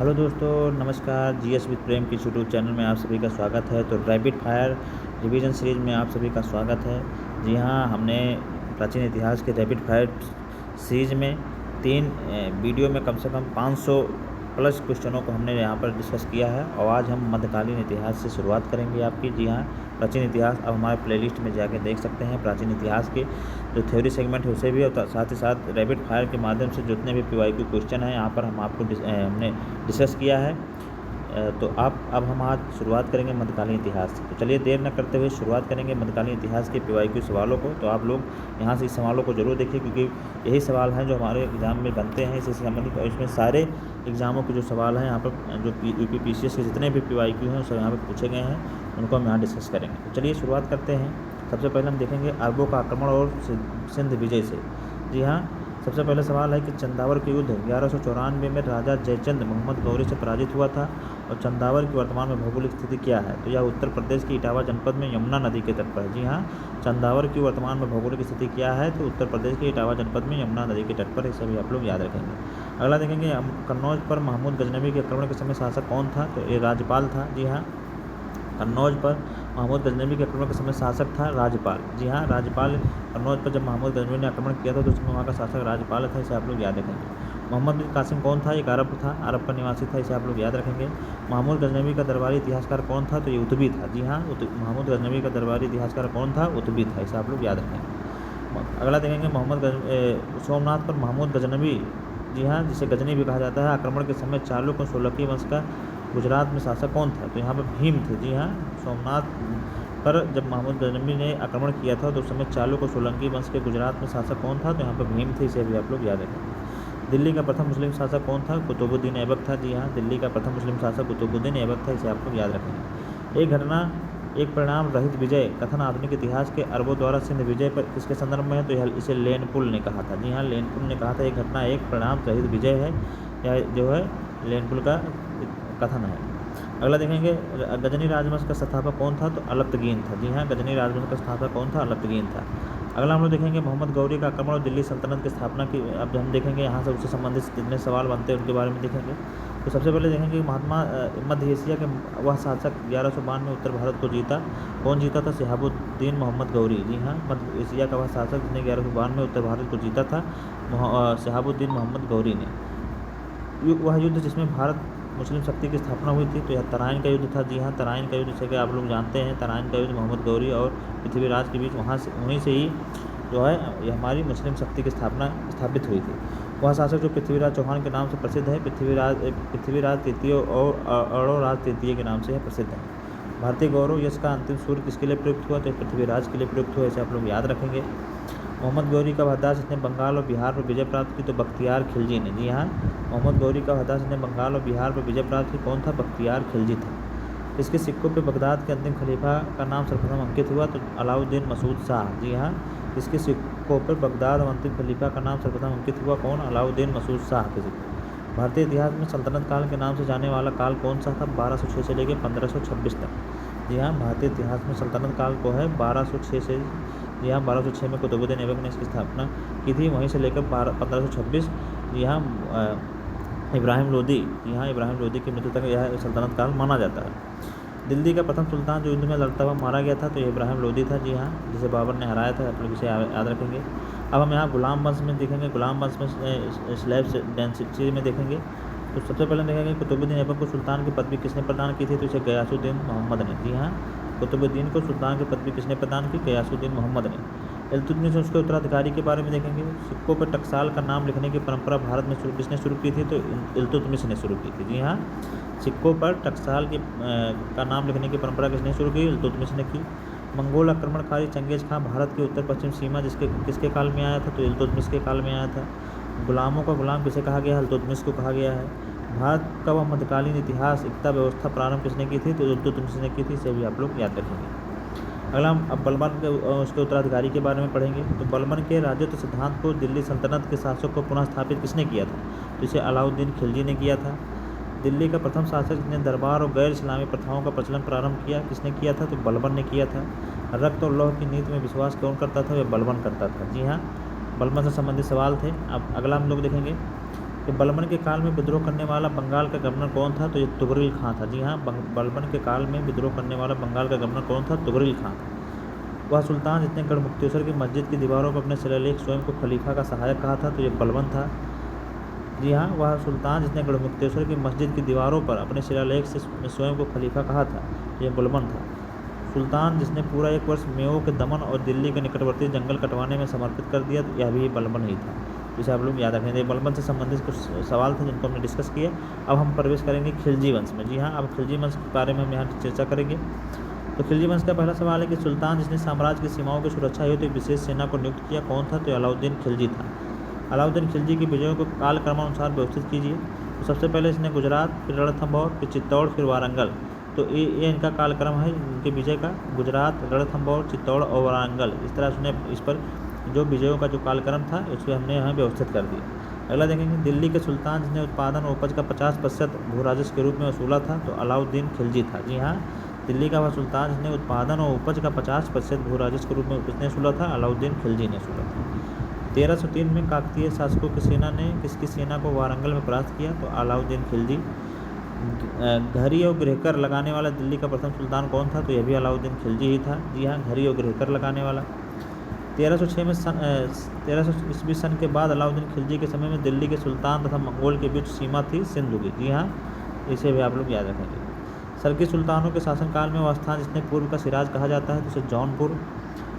Hello दोस्तों, नमस्कार। GS with प्रेम की यूट्यूब चैनल में आप सभी का स्वागत है। तो रैपिड फायर रिवीजन सीरीज़ में आप सभी का स्वागत है। जी हाँ, हमने प्राचीन इतिहास के रैपिड फायर सीरीज़ में 3 वीडियो में कम से कम 500 प्लस क्वेश्चनों को हमने यहाँ पर डिस्कस किया है और आज हम मध्यकालीन इतिहास से शुरुआत करेंगे आपकी। जी हाँ, प्राचीन इतिहास अब हमारे प्लेलिस्ट में जाके देख सकते हैं। प्राचीन इतिहास के जो थ्योरी सेगमेंट है उसे भी और साथ ही साथ रैपिड फायर के माध्यम से जितने भी PYQ क्वेश्चन हैं यहाँ पर हम आपको हमने डिस्कस किया है। तो अब हम आज शुरुआत करेंगे मध्यकालीन इतिहास से। तो चलिए देर न करते हुए शुरुआत करेंगे मध्यकालीन इतिहास के PYQ सवालों को। तो आप लोग यहाँ से इस सवालों को जरूर देखिए क्योंकि यही सवाल हैं जो हमारे एग्ज़ाम में बनते हैं इससे संबंधित, और इसमें सारे एग्ज़ामों के जो सवाल हैं यहाँ पर जो UPPCS के जितने भी PYQ हैं सब यहाँ पर पूछे गए हैं, उनको हम यहाँ डिस्कस करेंगे। तो चलिए शुरुआत करते हैं। सबसे पहले हम देखेंगे अरबों का आक्रमण और सिंध विजय से। जी हाँ, सबसे पहले सवाल है कि चंदावर के युद्ध 1194 में राजा जयचंद मोहम्मद गौरी से पराजित हुआ था और चंदावर की वर्तमान में भौगोलिक स्थिति क्या है? तो यह उत्तर प्रदेश के इटावा जनपद में यमुना नदी के तट पर है। जी हाँ, चंदावर की वर्तमान में भौगोलिक स्थिति क्या है? तो उत्तर प्रदेश के इटावा जनपद में यमुना नदी के तट पर। इसे भी आप लोग याद रखेंगे। अगला देखेंगे कन्नौज पर महमूद गजनवी के आक्रमण के समय शासक कौन था? तो ये राज्यपाल था। जी हाँ, कन्नौज पर महमूद गजनवी के आक्रमण के समय शासक था राज्यपाल। जी हाँ, राज्यपाल कन्नौज पर जब महमूद गजनवी ने आक्रमण किया था तो उसमें वहाँ का शासक राज्यपाल था। इसे आप लोग याद रखेंगे। मोहम्मद बिन कासिम कौन था? एक अरब था, अरब का निवासी था। इसे आप लोग याद रखेंगे। महमूद गजनवी का दरबारी इतिहासकार कौन था? तो ये उतबी था। जी हाँ, महमूद गजनवी का दरबारी इतिहासकार कौन था? उतबी था। इसे आप लोग याद रखेंगे। अगला देखेंगे सोमनाथ पर महमूद गजनवी, जी हाँ, जिसे गजनी भी कहा जाता है, आक्रमण के समय चालुक्य और सोलंकी वंश का गुजरात में शासक कौन था? तो यहाँ पर भीम थे। जी हाँ, सोमनाथ पर जब महमूद गजनवी ने आक्रमण किया था तो उस समय चालुक्य और सोलंकी वंश के गुजरात में शासक कौन था? तो यहाँ पर भीम थे। इसे भी आप लोग याद रखें। दिल्ली का प्रथम मुस्लिम शासक कौन था? कुतुबुद्दीन ऐबक था। जी हाँ, दिल्ली का प्रथम मुस्लिम शासक कुतुबुद्दीन ऐबक था। इसे आप लोग याद रखेंगे। एक घटना एक परिणाम रहित विजय कथन आधुनिक इतिहास के अरबों द्वारा सिंध विजय पर किसके संदर्भ में है? तो यह इसे लेनपुल ने कहा था। जी हाँ, लेनपुल ने कहा था एक घटना एक परिणाम रहित विजय है। यह जो है लेनपुल का कथन है। अगला देखेंगे गजनी राजवंश का संस्थापक कौन था? तो अलतगीन था। जी हाँ, गजनी राजवंश का संस्थापक कौन था? अलतगीन था। अगला हम लोग देखेंगे मोहम्मद गौरी का आक्रमण और दिल्ली सल्तनत की स्थापना की। अब हम देखेंगे यहाँ से उससे संबंधित जितने सवाल बनते हैं उनके बारे में देखेंगे। तो सबसे पहले देखेंगे मध्य एशिया के वह शासक 1192 में उत्तर भारत को जीता। कौन जीता था? शहाबुद्दीन मोहम्मद गौरी। जी हाँ, मध्य एशिया का वह शासक जिसने 1192 में उत्तर भारत को जीता था, शहाबुद्दीन मोहम्मद गौरी ने। वह युद्ध जिसमें भारत मुस्लिम शक्ति की स्थापना हुई थी, तो यह तराइन का युद्ध था। जी हाँ, तराइन का युद्ध जैसे कि आप लोग जानते हैं, तराइन का युद्ध मोहम्मद गौरी और पृथ्वीराज के बीच वहीं से ही जो है ये हमारी मुस्लिम शक्ति की स्थापित हुई थी। वह शासक जो पृथ्वीराज चौहान के नाम से प्रसिद्ध है, पृथ्वीराज तृतीय और अड़ोराज तृतीय के नाम से है प्रसिद्ध है। भारतीय गौरव यश का अंतिम सूर्य किसके लिए प्रयुक्त हुआ? तो पृथ्वीराज के लिए प्रयुक्त हुआ। इसे आप लोग याद रखेंगे। मोहम्मद गौरी का वहदास जिसने बंगाल और बिहार पर विजय प्राप्त की, तो बख्तियार खिलजी ने। जी हाँ, मोहम्मद गौरी का वहदास जिसने बंगाल और बिहार पर विजय प्राप्त की कौन था? बख्तियार खिलजी था। इसके सिक्कों पर बगदाद के अंतिम खलीफा का नाम सर्वप्रथम अंकित हुआ, तो अलाउद्दीन मसूद शाह। जी हाँ, इसके सिक्कों पर बगदाद और अंतिम खलीफा का नाम सर्वप्रथम अंकित हुआ कौन? अलाउद्दीन मसूद शाह के सिक्के। भारतीय इतिहास में सल्तनत काल के नाम से जाने वाला काल कौन सा था? 1206 से लेकर 1526 तक। जी हाँ, भारतीय इतिहास में सल्तनत काल को है 1206 से, जी हाँ, 1206 में कुतुबुद्दीन ऐबक ने इसकी स्थापना की थी। वहीं से लेकर 1526 जी हाँ इब्राहिम लोदी, जी हाँ, इब्राहिम लोदी की मृत्यु तक यह सल्तनत काल माना जाता है। दिल्ली का प्रथम सुल्तान जो युद्ध में लड़ता हुआ मारा गया था, तो ये इब्राहिम लोदी था। जी हाँ, जिसे बाबर ने हराया था। आप लोग इसे याद रखेंगे। अब हम यहाँ गुलाम वंश में देखेंगे। गुलाम वंश में स्लैब डेंसिटी में देखेंगे। तो सबसे पहले देखेंगे कुतुबुद्दीन ऐबक को सुल्तान की पदवी किसने प्रदान की थी? तो इसे गयासुद्दीन मोहम्मद ने। जी हाँ, कुतुबुद्दीन को सुल्तान की पदवी किसने प्रदान की? गयासुद्दीन मोहम्मद ने। इल्तुतमिश उसके उत्तराधिकारी के बारे में देखेंगे। सिक्कों पर टकसाल का नाम लिखने की परंपरा भारत में किसने शुरू की थी? तो इल्तुतमिश ने शुरू की थी। जी हाँ, सिक्कों पर टकसाल का नाम लिखने की परंपरा किसने शुरू की? इल्तुतमिश ने की। मंगोल आक्रमणकारी चंगेज खां भारत की उत्तर पश्चिम सीमा किसके काल में आया था? तो इल्तुतमिश के काल में आया था। गुलामों का गुलाम किसे कहा गया है? इल्तुतमिश को कहा गया है। भारत का वह मध्यकालीन इतिहास एकता व्यवस्था प्रारंभ किसने की थी? तो इल्तुतमिश ने की थी। इसे भी आप लोग याद रखेंगे। अगला हम अब बलबन के उसके उत्तराधिकारी के बारे में पढ़ेंगे। तो बलबन के राजत्व सिद्धांत को दिल्ली सल्तनत के शासक को पुनः स्थापित किसने किया था? तो इसे अलाउद्दीन खिलजी ने किया था। दिल्ली का प्रथम शासक जिसने दरबार और गैर इस्लामी प्रथाओं का प्रचलन प्रारंभ किया, किसने किया था? तो बलबन ने किया था। रक्त और लौह की नीति में विश्वास कौन करता था? वह बलबन करता था। जी हाँ, बलबन से संबंधित सवाल थे। अब अगला हम लोग देखेंगे कि बलबन के काल में विद्रोह करने वाला बंगाल का गवर्नर कौन था, तो ये तुगरिल खां था। जी हाँ, बलबन के काल में विद्रोह करने वाला बंगाल का गवर्नर कौन था, तुगरिल खां था। वह सुल्तान जिसने गढ़मुक्तेश्वर की मस्जिद की दीवारों पर अपने शिलालेख स्वयं को खलीफा का सहायक कहा था, तो ये बलबन था। जी हाँ, वह सुल्तान जिसने गढ़मुक्तेश्वर की मस्जिद की दीवारों पर अपने शिलालेख से स्वयं को खलीफा कहा था, ये बलबन था। सुल्तान जिसने पूरा 1 वर्ष मेओ के दमन और दिल्ली के निकटवर्ती जंगल कटवाने में समर्पित कर दिया, तो यह भी बलबन ही था। जिसे आप लोग याद रखें। ये बलबन से संबंधित कुछ सवाल थे जिनको हमने डिस्कस किया। अब हम प्रवेश करेंगे खिलजी वंश में। जी हाँ, अब खिलजी वंश के बारे में हम यहाँ चर्चा करेंगे। तो खिलजी वंश का पहला सवाल है कि सुल्तान जिसने साम्राज्य की सीमाओं की सुरक्षा हेतु एक विशेष सेना को नियुक्त किया कौन था, तो अलाउद्दीन खिलजी था। अलाउद्दीन खिलजी की विजयों को कालक्रमानुसार व्यवस्थित कीजिए। तो सबसे पहले इसने गुजरात, फिर रणथंभौर, फिर चित्तौड़, फिर वारंगल। तो ये इनका कालक्रम है इनके विजय का। गुजरात, रणथंभौर, चित्तौड़ और वारंगल, इस तरह उसने इस पर जो विजयों का जो कालक्रम था उसको हमने यहाँ व्यवस्थित कर दिया। अगला देखेंगे दिल्ली के सुल्तान जिसने उत्पादन और उपज का 50% भू राजस्व के रूप में वसूला था, तो अलाउद्दीन खिलजी था। जी हाँ, दिल्ली का वह सुल्तान जिसने उत्पादन और उपज का 50% भू राजस्व के रूप में किसने वसूला था, अलाउद्दीन खिलजी ने वसूला था। 1303 में काकतीय शासकों की सेना ने किसकी सेना को वारंगल में परास्त किया, तो अलाउद्दीन खिलजी। घड़ी और गृहकर लगाने वाला दिल्ली का प्रथम सुल्तान कौन था, तो यह भी अलाउद्दीन खिलजी ही था। जी हाँ, घड़ी और गृहकर लगाने वाला। 1306 में 1300 ईस्वी सन के बाद अलाउद्दीन खिलजी के समय में दिल्ली के सुल्तान तथा मंगोल के बीच सीमा थी सिंधु की। जी हाँ, इसे भी आप लोग याद रखेंगे। सरकी सुल्तानों के शासनकाल में वह स्थान जिसने पूर्व का सिराज कहा जाता है, तो जौनपुर।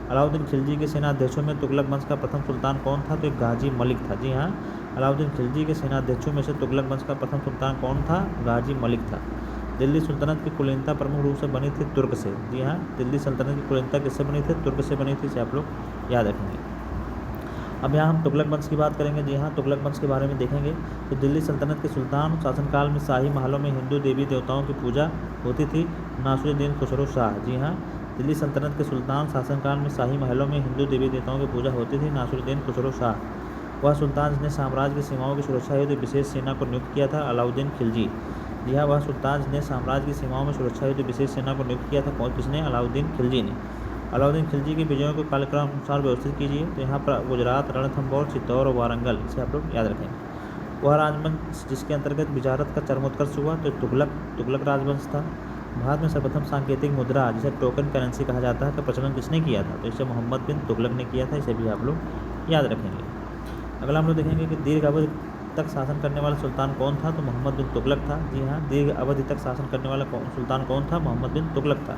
अलाउद्दीन खिलजी के सेनाध्यक्षों में तुगलक वंश का प्रथम सुल्तान कौन था, तो एक गाजी मलिक था। जी हाँ, अलाउद्दीन खिलजी के सेनाध्यक्षों में से तुगलक वंश का प्रथम सुल्तान कौन था, गाजी मलिक था। दिल्ली सल्तनत की कुलीनता प्रमुख रूप से बनी थी तुर्क से। जी हाँ, दिल्ली सल्तनत की कुलीनता किससे बनी थी, तुर्क से बनी थी, इसे आप लोग याद रखेंगे। अब यहाँ हम तुगलक वंश की बात करेंगे। जी हाँ, तुगलक वंश के बारे में देखेंगे तो दिल्ली सल्तनत के सुल्तान शासनकाल में शाही महलों में हिंदू देवी देवताओं की पूजा होती थी। नासिरुद्दीन खुसरो शाह। जी हाँ, दिल्ली सल्तनत के सुल्तान शासनकाल में शाही महलों में हिंदू देवी देवताओं की पूजा होती थी। नासिरुद्दीन खुसरो शाह। वह सुल्तान जिसने साम्राज्य की सीमाओं की सुरक्षा हेतु विशेष सेना को नियुक्त किया था, अलाउद्दीन खिलजी। जी हाँ, वह सुल्तान जिसने साम्राज्य की सीमाओं में सुरक्षा हेतु विशेष सेना को नियुक्त किया था, कौन किसने, अलाउद्दीन खिलजी ने। अलाउद्दीन खिलजी की विजयों को कालक्रम अनुसार व्यवस्थित कीजिए। तो यहाँ पर गुजरात, रणथंभौर, चित्तौड़ और वारंगल, इसे आप लोग याद रखेंगे। वह राजवंश जिसके अंतर्गत विजारत का चरमोत्कर्ष हुआ, तो तुगलक राजवंश था। भारत में सर्वप्रथम सांकेतिक मुद्रा जिसे टोकन करेंसी कहा जाता है का प्रचलन किसने किया था, तो इसे मोहम्मद बिन तुगलक ने किया था। इसे भी आप लोग याद रखेंगे। अगला हम लोग देखेंगे कि दीर्घ अवधि तक शासन करने वाला सुल्तान कौन था, तो मोहम्मद बिन तुगलक था। जी हाँ, दीर्घ अवधि तक शासन करने वाला सुल्तान कौन था, मोहम्मद बिन तुगलक था।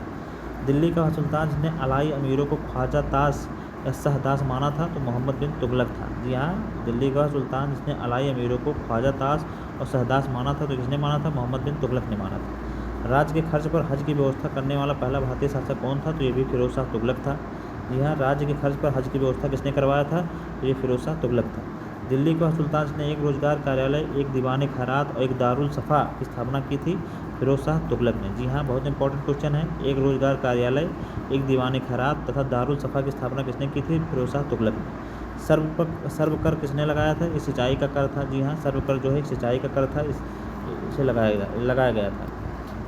दिल्ली का सुल्तान जिसने अलाई अमीरों को ख्वाजा ताश या शहदास माना था, तो मोहम्मद बिन तुगलक था। जी हाँ, दिल्ली का सुल्तान जिसने अलाई अमीरों को ख्वाजा ताश और शहदास माना था, तो किसने माना था, मोहम्मद बिन तुगलक ने माना था। राज्य के खर्च पर हज की व्यवस्था करने वाला पहला भारतीय शासक कौन था, तो ये भी फिरोज शाह तुगलक था। जी हाँ, राज्य के खर्च पर हज की व्यवस्था किसने करवाया था, तो ये फिरोज शाह तुगलक था। दिल्ली का सुल्तान जिसने एक रोजगार कार्यालय, एक दीवान खैरात और एक दारुल सफ़ा की स्थापना की थी, फिरोज शाह तुगलक ने। जी हाँ, बहुत इंपॉर्टेंट क्वेश्चन है। एक रोजगार कार्यालय, एक दीवान खैरात तथा दारुल सफ़ा की स्थापना किसने की थी, फिरोज शाह तुगलक ने। सर्व कर किसने लगाया था, ये सिंचाई का कर था। जी हाँ, सर्व कर जो है सिंचाई का कर था, इसे लगाया गया था।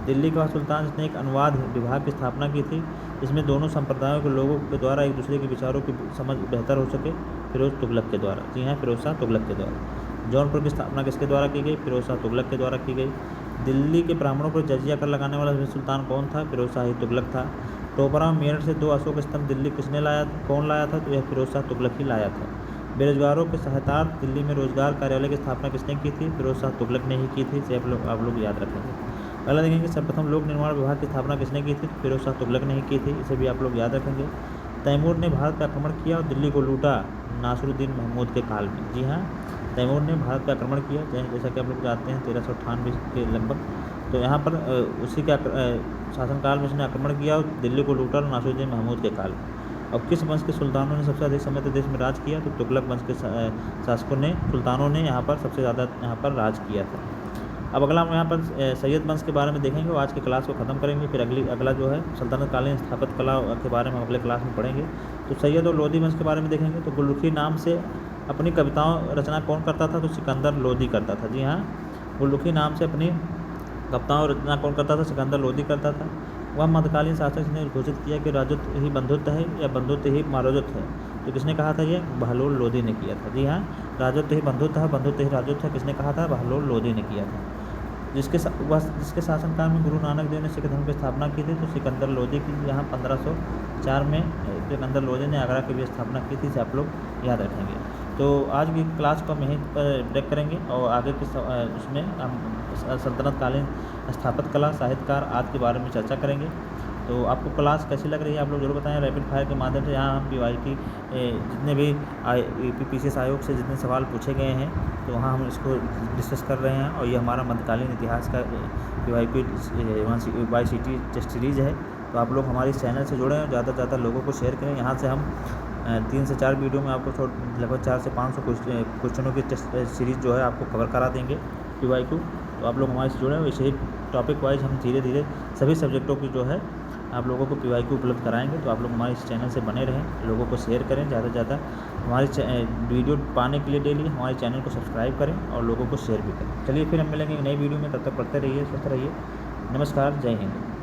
दिल्ली का सुल्तान जिसने एक अनुवाद विभाग की स्थापना की थी, इसमें दोनों संप्रदायों के लोगों के द्वारा एक दूसरे के विचारों की समझ बेहतर हो सके, फिरोज तुगलक के द्वारा। जी हाँ, फिरोज शाह तुगलक के द्वारा। जौनपुर की स्थापना किसके द्वारा की गई, फिरोज शाह तुगलक के द्वारा की गई। दिल्ली के ब्राह्मणों पर जजिया कर लगाने वाला सुल्तान कौन था, फिरोज शाह तुगलक था। टोपरा में मेरठ से 2 अशोक स्तंभ दिल्ली किसने लाया, कौन लाया था, तो यह फिरोज शाह तुगलक ही लाया था। बेरोजगारों के सहायतार्थ दिल्ली में रोजगार कार्यालय की स्थापना किसने की थी, फिरोज शाह तुगलक ने ही की थी। इसे आप लोग याद रखेंगे। अगला देखेंगे सर्वप्रथम लोक निर्माण विभाग की स्थापना किसने की थी, फिरोज शाह तुगलक ने ही की थी। इसे भी आप लोग याद रखेंगे। तैमूर ने भारत पर आक्रमण किया और दिल्ली को लूटा नासिरुद्दीन महमूद के काल में। जी हाँ, तैमूर ने भारत पर आक्रमण किया, जैसा कि आप लोग जानते हैं 1398 के लगभग। तो यहाँ पर उसी के शासनकाल में उसने आक्रमण किया और दिल्ली को लूटा नासिरुद्दीन महमूद के काल में। और किस वंश के सुल्तानों ने सबसे अधिक समय तक देश में राज किया, तो तुगलक वंश के शासकों ने, सुल्तानों ने यहाँ पर सबसे ज़्यादा यहाँ पर राज किया था। अब अगला हम यहाँ पर सैयद वंश के बारे में देखेंगे और आज के क्लास को ख़त्म करेंगे। फिर अगला जो है सल्तनत कालीन स्थापत्य कला के बारे में हम अगले क्लास में पढ़ेंगे। तो सैयद और लोधी वंश के बारे में देखेंगे। तो गुलरुखी नाम से अपनी कविताओं रचना कौन करता था, तो सिकंदर लोधी करता था। जी हाँ, गुलरुखी नाम से अपनी कविताओं रचना कौन करता था, सिकंदर लोधी करता था। वह मध्यकालीन शासक ने घोषित किया कि राजत्व ही बंधुत्व है या बंधुत्व ही महाराजत्व है। तो किसने कहा था ये? बहलोल लोधी ने किया था। जी हाँ, राजोत्य ही बंधुत्व, बंधुत्व ही राजोत्य किसने कहा था? बहलोल लोधी ने किया था। जिसके शासनकाल में गुरु नानक देव ने सिख धर्म की स्थापना की थी, तो सिकंदर लोधी की यहाँ 1504 में सिकंदर लोधी ने आगरा की भी स्थापना की थी, इसे आप लोग याद रखेंगे। तो आज की क्लास को हम यहीं पर ब्रेक करेंगे और आगे की उसमें हम सल्तनत कालीन स्थापत्य कला, साहित्यकार आदि के बारे में चर्चा करेंगे। तो आपको क्लास कैसी लग रही है आप लोग जरूर बताएं। रैपिड फायर के माध्यम से यहाँ हम PYQ जितने भी PCS आयोग से जितने सवाल पूछे गए हैं, तो वहाँ हम इसको डिस्कस कर रहे हैं। और ये हमारा मध्यकालीन इतिहास का PYQ YCT टेस्ट सीरीज़ है। तो आप लोग हमारे इस चैनल से जुड़ें और ज़्यादा से ज़्यादा लोगों को शेयर करें। यहाँ से हम 3 से 4 वीडियो में आपको लगभग 400 से 500 क्वेश्चनों की टेस्ट सीरीज़ जो है आपको कवर करा देंगे PYQ। तो आप लोग हमारे से जुड़े, वैसे ही टॉपिक वाइज हम धीरे धीरे सभी सब्जेक्टों की जो है आप लोगों को PYQ उपलब्ध कराएंगे। तो आप लोग हमारे इस चैनल से बने रहें, लोगों को शेयर करें ज़्यादा से ज़्यादा। हमारे वीडियो पाने के लिए डेली हमारे चैनल को सब्सक्राइब करें और लोगों को शेयर भी करें। चलिए फिर हम मिलेंगे एक नई वीडियो में, तब तक पढ़ते रहिए, स्वस्थ रहिए। नमस्कार, जय हिंद।